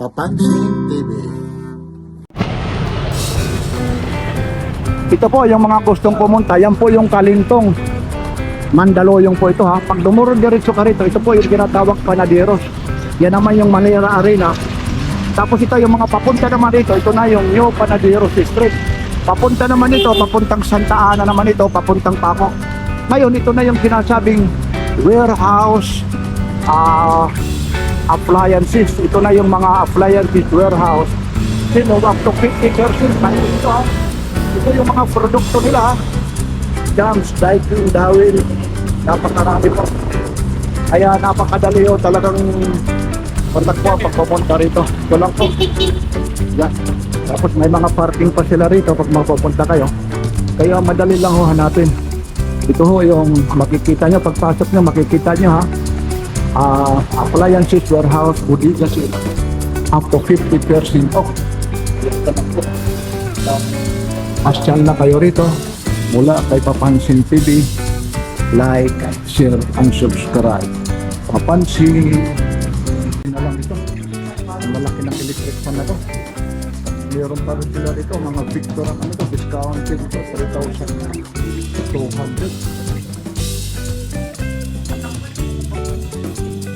Papansin TV. Ito po yung mga gustong pumunta, yan po yung Kalintong Mandaluyong po ito ha. Pag dumuro diretso ka rito, ito po yung ginatawag Panaderos. Yan naman yung Manila Arena. Tapos ito yung mga papunta naman dito, ito na yung New Panaderos Street. Papunta naman ito, papuntang Santa Ana naman ito, papuntang Paco. Ngayon ito na yung sinasabing warehouse appliances. Ito na yung mga appliances warehouse. Sino up to 50% tayo dito ha. Ito yung mga produkto nila ha. Jams, Daikin, Dawil, napakarami po. Kaya napakadali o talagang patakbo pag pupunta rito. Ito lang po. Yan. Tapos may mga parking pa sila rito pag mapupunta kayo. Kaya madali lang ho hanapin. Ito ho yung makikita nyo, pagpasok nyo makikita nyo ha. Appliances, warehouse, bodega sila. Up to 50% off. Yan ka na po. Asyal na kayo rito. Mula kay Papansin TV, like, share, and subscribe. Papansin na lang ito. Ang malaki ng electric fan na to. Meron pa rin sila rito, mga Victor ang ano to, discounted ito, 3,200.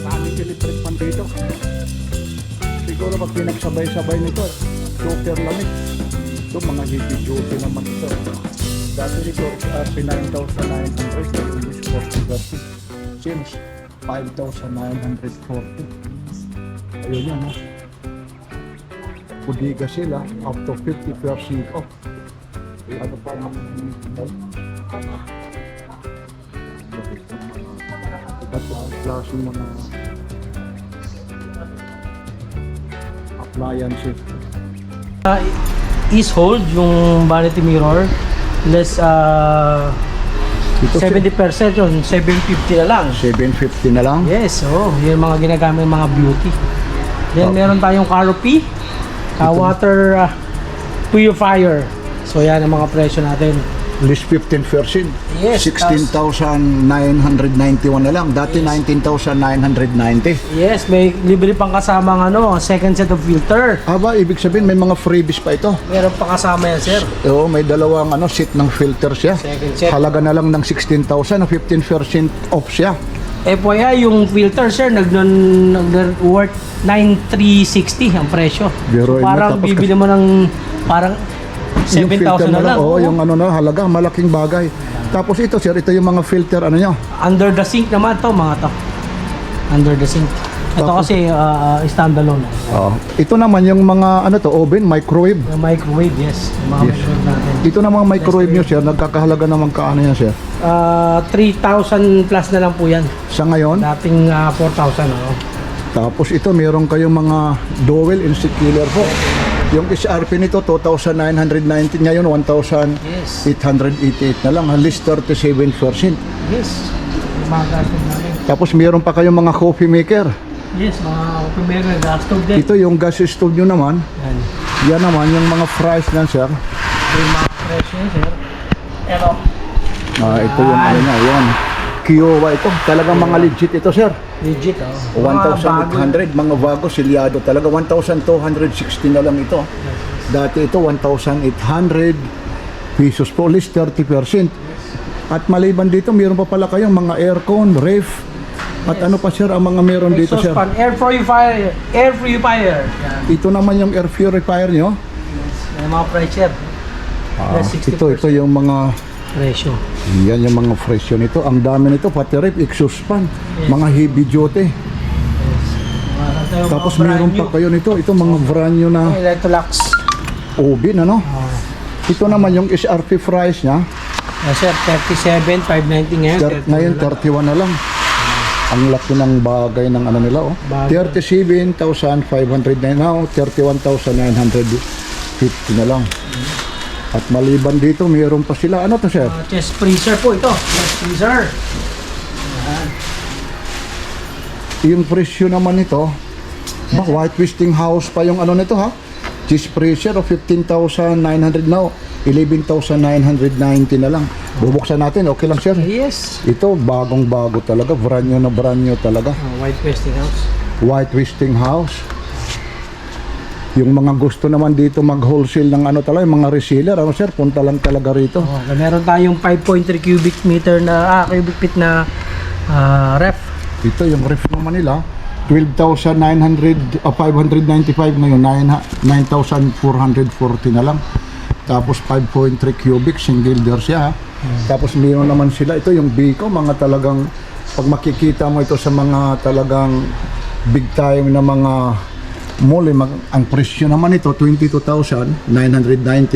Daming electric fan dito. Siguro pag pinagsabay-sabay nito, super lamig. Ito mga heavy duty naman ito. Dati nito, P9,900, English 40-30. Sims, 5,940. Ayun yan ha. Bodega sila, up to 50% off. Ano pa ang iba't ang klaseng mga appliances. Is hold yung vanity mirror less Ito 70% yun, 750 na lang. 750 na lang? Yes, yung mga ginagamit ng mga beauty. Then meron tayong Caropi, water purifier. So yan ang mga presyo natin. List 15%. Yes, 16,991 na lang. Dati 19,990. Yes, may libre pang kasamang second set of filter. Aba, ibig sabihin may mga freebies pa ito. Meron pa kasama yan, sir. Oo, may dalawang set ng filter siya. Second set. Halaga na lang ng 16,000 na 15% off siya. FYI, yung filter, sir, worth 9,360 ang presyo. Biruin mo, Parang tapos bibili mo ng parang Yung filter 7,000 na lang. Oo, yung halaga, malaking bagay. Tapos ito sir, ito yung mga filter nyo. Under the sink naman to, mga to. Under the sink. Ito Tapos- kasi standalone. Oo. Ito naman yung mga oven, microwave. Yung microwave, yes. Yung mga Yes. microwave natin. Ito na mga microwave nyo sir, nagkakahalaga naman kaano yan sir. 3,000 plus na lang po yan. Sa ngayon, Dating 4,000. tapos ito meron kayong mga dowel insect killer po. Yung SRP nito 2,990, ngayon 1,888 na lang, halos 37%. Yes. Yung mga gastos natin. Tapos meron pa kayong mga coffee maker. Yes, mga primero gas stove din. Ito yung gas stove nyo naman. Yan. Yan naman yung mga fries lang sir. Yung mga presyo, sir. Pero, Ito yung yan. Kiowa ito. Talagang mga legit ito sir. legit, 1,800, mga bago, silyado talaga. 1,260 na lang ito. Dati ito 1,800 pesos po, list 30%. At maliban dito, meron pa pala kayong mga aircon, ref. At ano pa sir, ang mga meron dito sir? exhaust fan, air purifier. Air purifier. Yan. Ito naman yung air purifier nyo. Yung mga pressure. Yes, 60%. Ito yung mga, Presyo. yan yung mga presyo nito. Ang dami nito, pati ref, exhaust fan. Yes. Mga heavy duty. Tapos meron pa kayo nito, ito mga brand new na Electrolux. oven, ano? Ito naman yung SRP price niya. Sir, 37,590 ngayon. Ngayon 31 na lang. Ang laki ng bagay ng nila Bagay. 37,500 na now, 31,950 na lang. At maliban dito, mayroon pa sila. Ano to sir? Chest freezer po ito. Chest freezer. Yung presyo naman nito, white Westinghouse pa yung nito ha? Cheese freezer of 15,900 now, 11,990 na lang. Bubuksan natin, okay lang sir? Yes. Ito, bagong-bago talaga, brand new talaga. White Westinghouse. White Westinghouse. Yung mga gusto naman dito mag-wholesale ng ano talaga, yung mga reseller, ano sir, punta lang talaga rito. Meron tayong 5.3 cubic feet na ref. Ito yung ref naman nila, 12,595 ngayon, 9,440 na lang. Tapos 5.3 cubic, single door siya. Tapos meron naman sila, ito yung Biko, mga talagang, pag makikita mo ito sa mga talagang big time na mga mall, ang presyo naman ito, 22,990,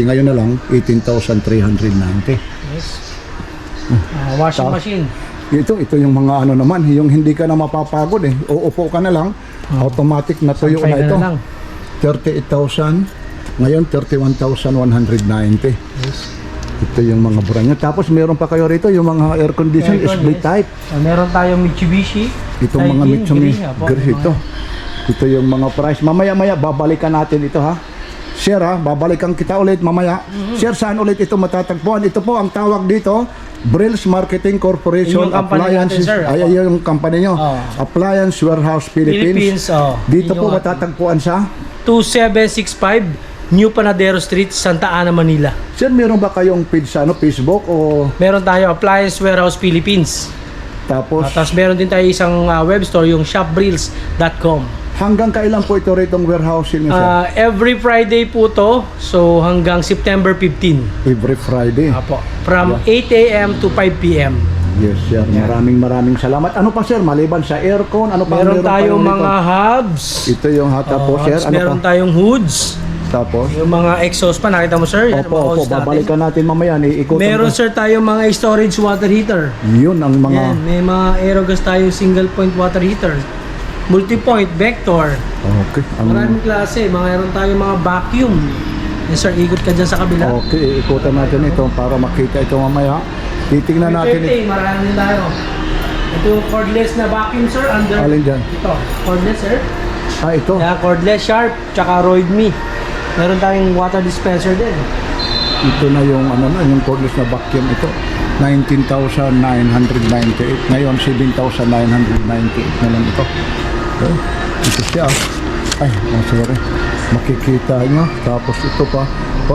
ngayon na lang, 18,390. Yes. Washing machine. Ito yung mga ano naman, yung hindi ka na mapapagod eh. Uupo ka na lang, automatic na tuyo na ito. 38,000, ngayon 31,190. Yes. Ito yung mga brand nyo. Tapos meron pa kayo rito yung mga air condition split type. Meron tayong Mitsubishi. Itong mga Daikin, Mitsubishi, Green, ito. Ito yung mga price. Mamaya-maya babalikan natin ito ha. Sir ha, babalikan kita ulit mamaya. Sir, saan ulit ito matatagpuan? Ito po ang tawag dito, Brills Marketing Corporation Yung company Appliances. natin, sir. Ay, yung company nyo. Appliance Warehouse Philippines. Dito po matatagpuan sa? 2765 New Panadero Street, Santa Ana, Manila. Sir, meron ba kayong page sa Facebook o Meron tayo Appliance Warehouse Philippines. tapos Tapos meron din tayo isang web store, yung shopbrills.com. hanggang kailan po ito ritong warehousing niyo, sir? Every Friday po to, so hanggang September 15. Every Friday. Apo. From 8 a.m. to 5 p.m. Yes, sir. Maraming salamat. Ano pa, sir? Maliban sa aircon, ano pa Meron tayong pa mga hubs. Ito yung hata po, sir. Tapos Ano meron pa? tayong hoods. Tapos? Yung mga exhaust pa, nakita mo sir? Yan, Opo, mga hoods natin. babalikan natin mamaya. Iikutan Meron ko. sir tayong mga storage water heater. Yun ang mga... Yan, may mga Aerogas tayo single point water heater. Multi-point, vector. Okay. Maraming klase. Meron tayong mga vacuum. Yes sir, ikot ka dyan sa kabila. Okay, ikutan natin ito para makita ito mamaya. Titingnan natin ito. Marami tayo. Ito yung cordless na vacuum sir. Alin dyan? Ito, cordless sir. Ito. Kaya cordless Sharp, tsaka Royd Me. Meron tayong water dispenser din. Ito na yung yung cordless na vacuum ito. 19,998. Ngayon 7,998 na lang ito. Okay. Ito siya. Ay, sorry. Makikita nyo. Tapos ito pa.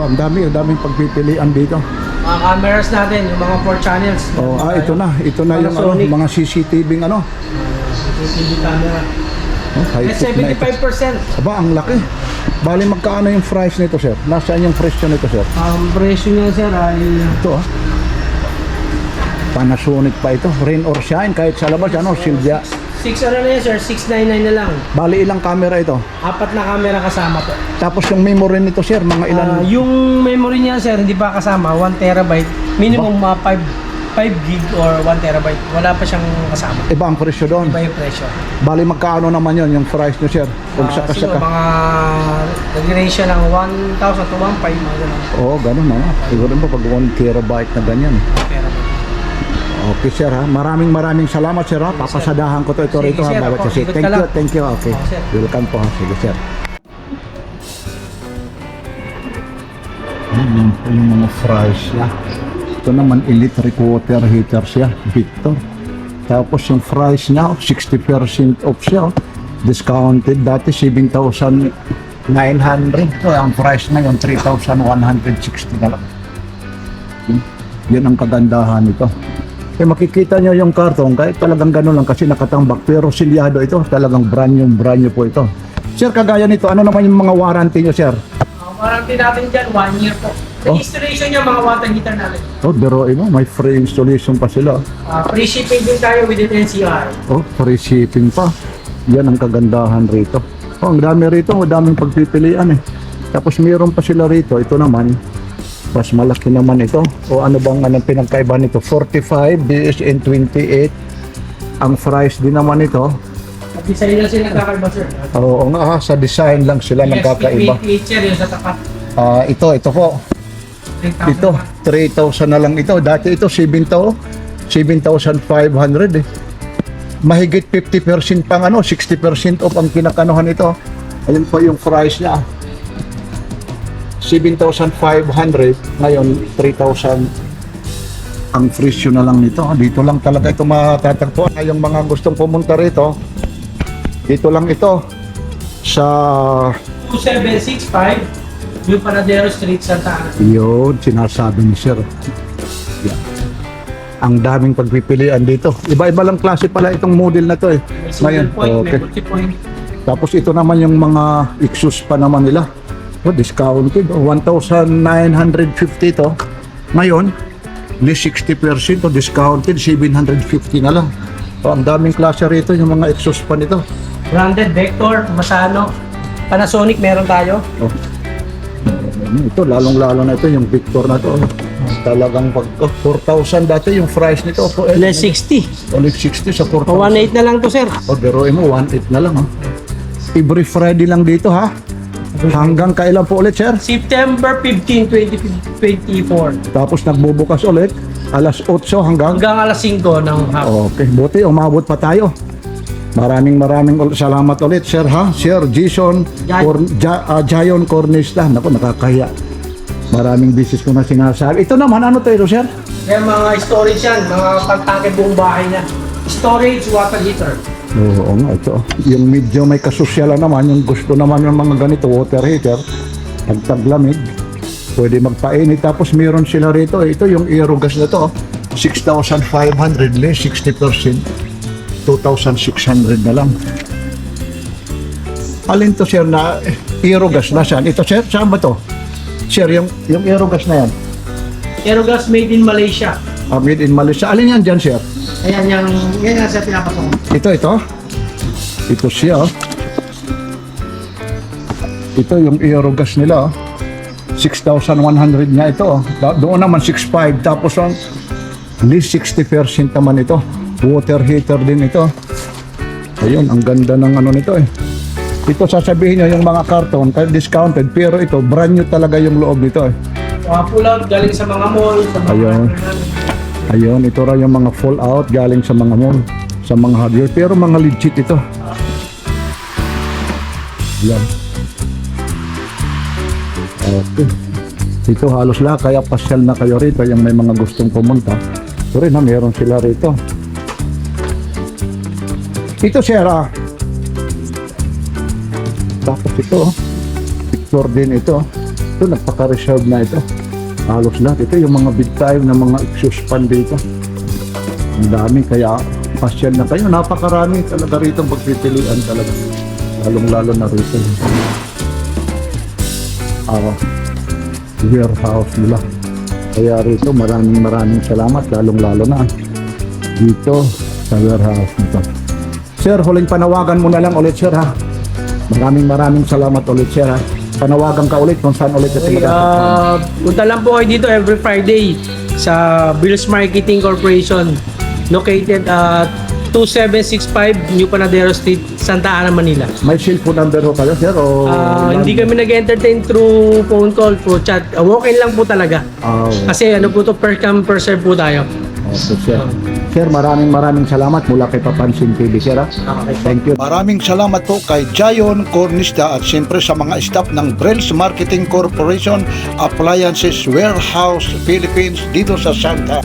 Ang daming pagpipilian dito. Mga cameras natin, yung mga 4 channels. Ito na yung Panasonic. mga CCTV CCTV camera. high May tech na ito. 75%. Aba, ang laki. Bali, magkaano yung price nito, sir? Nasaan yung presyo nito, sir? Ang presyo niya sir ay Ito, Panasonic pa ito. Rain or shine, kahit sa labas, Silvia. 6 ano na yan sir, 699 na lang. Bali, ilang camera ito? 4 na camera kasama po. Tapos yung memory nito, sir, mga ilan? Yung memory niya sir, hindi pa kasama, 1 terabyte. Minimum 5 gig or 1 terabyte. Wala pa siyang kasama. Iba ang presyo doon. Iba yung presyo. Bali, magkaano naman yon yung price nyo, sir? Kung Siguro saka-saka. mga nag-range siya ng 1,000 to 1,500 mga ganun. Oo, ganun na. Siguro ba pag 1 terabyte na ganyan. Terabyte. Okay, sir, ha? Maraming salamat, sir, ha? Papasadahan ko to ito Sige, rito, ha? sir. Bawat Ako, kasi. ikot ka lang. Thank you. Okay. Sir. Welcome po, ha? Sige, sir. Yan po yung mga fries niya. Ito naman, electric water heater siya, Victor. Tapos yung fries niya, 60% off siya. Discounted, dati 7,900. Ito, ang price ngayon, 3,160 na lang. Yan ang kagandahan nito. Makikita nyo yung karton, kahit talagang gano'n lang kasi nakatambak. Pero silyado ito, talagang brand new po ito. Sir, kagaya nito, ano naman yung mga warranty nyo, sir? Warranty natin dyan, 1 year po. Sa installation niya, mga water heater natin. Biruin mo, may free installation pa sila. Free shipping din tayo within NCR. Free shipping pa. Yan ang kagandahan rito. Ang dami rito, daming pagpipilian eh. Tapos mayroon pa sila rito, ito naman, mas malaki naman ito. Ano bang pinagkaiba nito? 45, BSN 28. Ang price din naman ito. At design lang sila nagkakaiba, sir. Oo nga, sa design lang sila nagkakaiba. ESP 28 sir, yung sa tapat. Ito po. 3,000 Ito, 3,000 na lang ito. Dati ito, 7,500 eh. Mahigit 50% pang 60% off ang kinakanuhan ito. Ayun po yung price niya. 7,500, ngayon 3,000 ang presyo na lang nito. Dito lang talaga ito matatagpuan. Yung mga gustong pumunta rito, dito lang ito sa 2765 New Panadero Street, Santa Ana. Yun, sinasabi ni sir. Yan. Ang daming pagpipilian dito. Iba-iba lang klase pala itong model na to eh. May single point, okay. may multi-point. Tapos ito naman yung mga Exus pa naman nila. Oh, discounted. 1,950 to. Ngayon, list 60% to discounted, 750 na lang. So, ang daming klase rito yung mga Exus pa nito. Branded, Vector, Masano, Panasonic meron tayo. Oh. Ito, lalong-lalo na ito, yung Victor na to. Talagang pag 4,000 dati yung price nito. Less 60. Ulit 60 sa 4,000. O 1.8 na lang to, sir. O, biruin mo, 1,800 na lang. Ha? Every Friday lang dito, ha? Hanggang kailan po ulit, sir? September 15, 2024. Tapos nagbubukas ulit, alas 8 hanggang... Hanggang alas 5 ng hapon. Okay, buti, umabot pa tayo. Maraming salamat ulit, sir, ha? Sir Jason Jayon Cornista. Naku, nakakahiya. Maraming business ko na sinasabi. Ito naman, ano tayo, sir? Kaya mga storage yan, mga pagtangke buong bahay na. Storage water heater. Oo nga, ito. Yung medyo may kasusyalan naman, yung gusto naman ng mga ganito, water heater, taglamig, pwede magpainit. Tapos meron sila rito, ito yung Aerogas na to, 6,500 less, 60%, 2,600 na lang. Alin to, sir, na Aerogas na saan? Ito, sir, saan ba to? Sir, yung Aerogas na yan, Aerogas made in Malaysia. made in Malaysia. Alin yan dyan, sir? Ayan, yan nga sa pinapasok. Ito siya. Oh. Ito yung Aerogas nila. Oh. 6,100 nga ito. Oh. Doon naman 6,500. Tapos ang least 60% naman ito. Water heater din ito. Ayun, ang ganda ng ano nito eh. Ito sasabihin nyo yung mga karton, kahit discounted, pero ito, brand new talaga yung loob nito eh. Pull out galing sa mga mall, sa mga Ayun, ito raw yung mga fall out galing sa mga mall, sa mga hardware, pero mga legit ito. Yan. Okay. Ito halos lahat, kaya pasyal na kayo rito, yung may mga gustong pumunta. Ito rin ha, meron sila rito. Ito sir tapos ito, Victor din ito. Ito, nagpaka-reserve na ito. Halos lahat. Ito yung mga big time na mga Exus pan dito. Ang dami, kaya pasyal na kayo. Napakarami talaga rito pagpipilian talaga. Lalong-lalo na rito. Warehouse nila. Kaya rito, maraming salamat. Lalong-lalo na dito sa warehouse nito. Sir, huling panawagan mo na lang ulit, sir, ha? Maraming salamat ulit, sir, ha? Panawagan ka ulit kung saan ulit ito punta lang po kayo dito every Friday sa Bills Marketing Corporation, located at 2765 New Panadero Street, Santa Ana, Manila. May cellphone number ho kayo, sir? O Hindi kami nag-entertain through phone call, through chat. Walk-in lang po talaga. Kasi ano po to, per come per serve po tayo. Okay, sir. Sir, maraming salamat mula kay Papansin TV, sir, ha? Thank you. Maraming salamat po kay Jayon Cornista at siyempre sa mga staff ng Brels Marketing Corporation Appliances Warehouse Philippines dito sa Santa